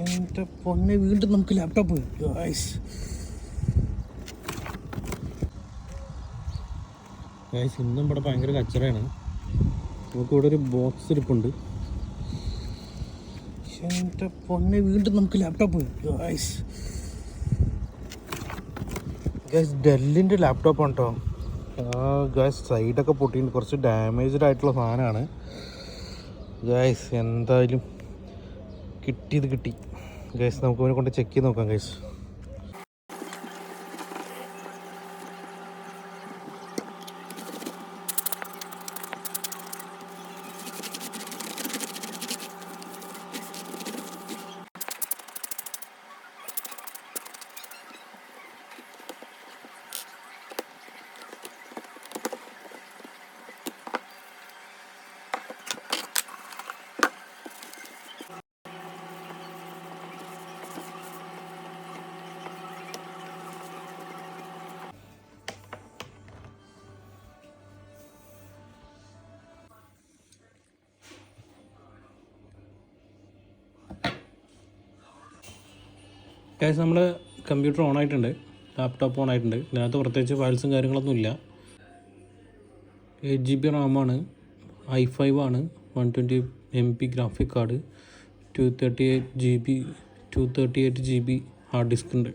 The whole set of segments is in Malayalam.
എൻ്റെ പൊന്നെ വീണ്ടും നമുക്ക് ലാപ്ടോപ്പ് ഗൈസ് ഇന്നും ഇവിടെ ഭയങ്കര കച്ചറയാണ്. നമുക്കിവിടെ ഒരു ബോക്സ് ഇരിപ്പുണ്ട്. എൻ്റെ പൊന്നെ വീണ്ടും നമുക്ക് ലാപ്ടോപ്പ് ഗൈസ് ഡെല്ലിൻ്റെ ലാപ്ടോപ്പാണ് കേട്ടോ. ഗൈസ് സൈഡൊക്കെ പൊട്ടിയിട്ട് കുറച്ച് ഡാമേജ്ഡ് ആയിട്ടുള്ള സാധനമാണ് ഗൈസ്. എന്തായാലും കിട്ടിയത് കിട്ടി ഗൈസ്. നമുക്ക് അവനെ കൊണ്ട് ചെക്ക് ചെയ്ത് നോക്കാം ഗൈസ്. ഗൈസ് നമ്മൾ കമ്പ്യൂട്ടർ ഓൺ ആയിട്ടുണ്ട്, ലാപ്ടോപ്പ് ഓൺ ആയിട്ടുണ്ട്. ഇതിനകത്ത് പ്രത്യേകിച്ച് ഫയൽസും കാര്യങ്ങളൊന്നുമില്ല. 8 GB റാമാണ്, i5 ആണ്, 120 MB graphic card, 238 GB hard disk ഉണ്ട്.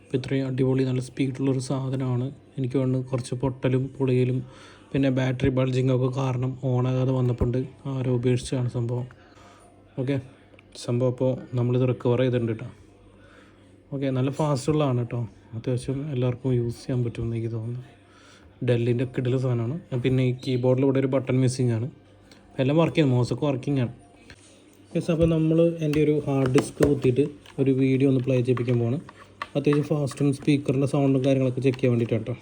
അപ്പോൾ ഇത്രയും അടിപൊളി നല്ല സ്പീഡുള്ളൊരു സാധനമാണ്. എനിക്ക് വേണമെങ്കിൽ കുറച്ച് പൊട്ടലും പൊളിയലും പിന്നെ ബാറ്ററി ബൾജിങ്ങൊക്കെ കാരണം ഓണാകാതെ വന്നപ്പോണ്ട് ആരോ ഉപേക്ഷിച്ചാണ് സംഭവം. ഓക്കെ സംഭവം അപ്പോൾ നമ്മളിത് റിക്കവർ ചെയ്തിട്ടുണ്ട് കേട്ടോ. ഓക്കെ നല്ല ഫാസ്റ്റുള്ളതാണ് കേട്ടോ. അത്യാവശ്യം എല്ലാവർക്കും യൂസ് ചെയ്യാൻ പറ്റുമെന്ന് എനിക്ക് തോന്നുന്നു. ഡെല്ലിൻ്റെ കിടില സാധനമാണ്. പിന്നെ ഈ കീബോർഡിൽ ഇവിടെ ഒരു ബട്ടൺ മിസ്സിങ് ആണ്. എല്ലാം വർക്ക് ചെയ്യുന്നു, മൗസൊക്കെ വർക്കിംഗ് ആണ്. യെസ് അപ്പോൾ നമ്മൾ എൻ്റെ ഒരു ഹാർഡ് ഡിസ്ക് കുത്തിയിട്ട് ഒരു വീഡിയോ ഒന്ന് പ്ലേ ചെയ്യിപ്പിക്കാൻ പോവാണ്. അത്യാവശ്യം ഫാസ്റ്റും സ്പീക്കറിൻ്റെ സൗണ്ടും കാര്യങ്ങളൊക്കെ ചെക്ക് ചെയ്യാൻ വേണ്ടിയിട്ടാണ് കേട്ടോ.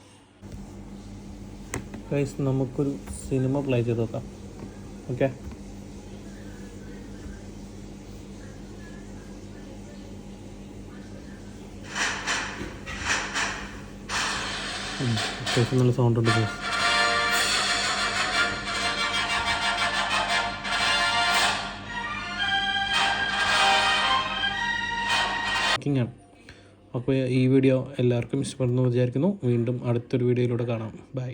ഗൈസ് നമുക്കൊരു സിനിമ പ്ലേ ചെയ്ത് നോക്കാം. ഓക്കെ അത്യാവശ്യം നല്ല സൗണ്ട് ഉണ്ട് ഗൈസ്. ആണ്. അപ്പോൾ ഈ വീഡിയോ എല്ലാവർക്കും ഇഷ്ടപ്പെടുന്നു വിചാരിക്കുന്നു. വീണ്ടും അടുത്തൊരു വീഡിയോയിലൂടെ കാണാം. ബൈ.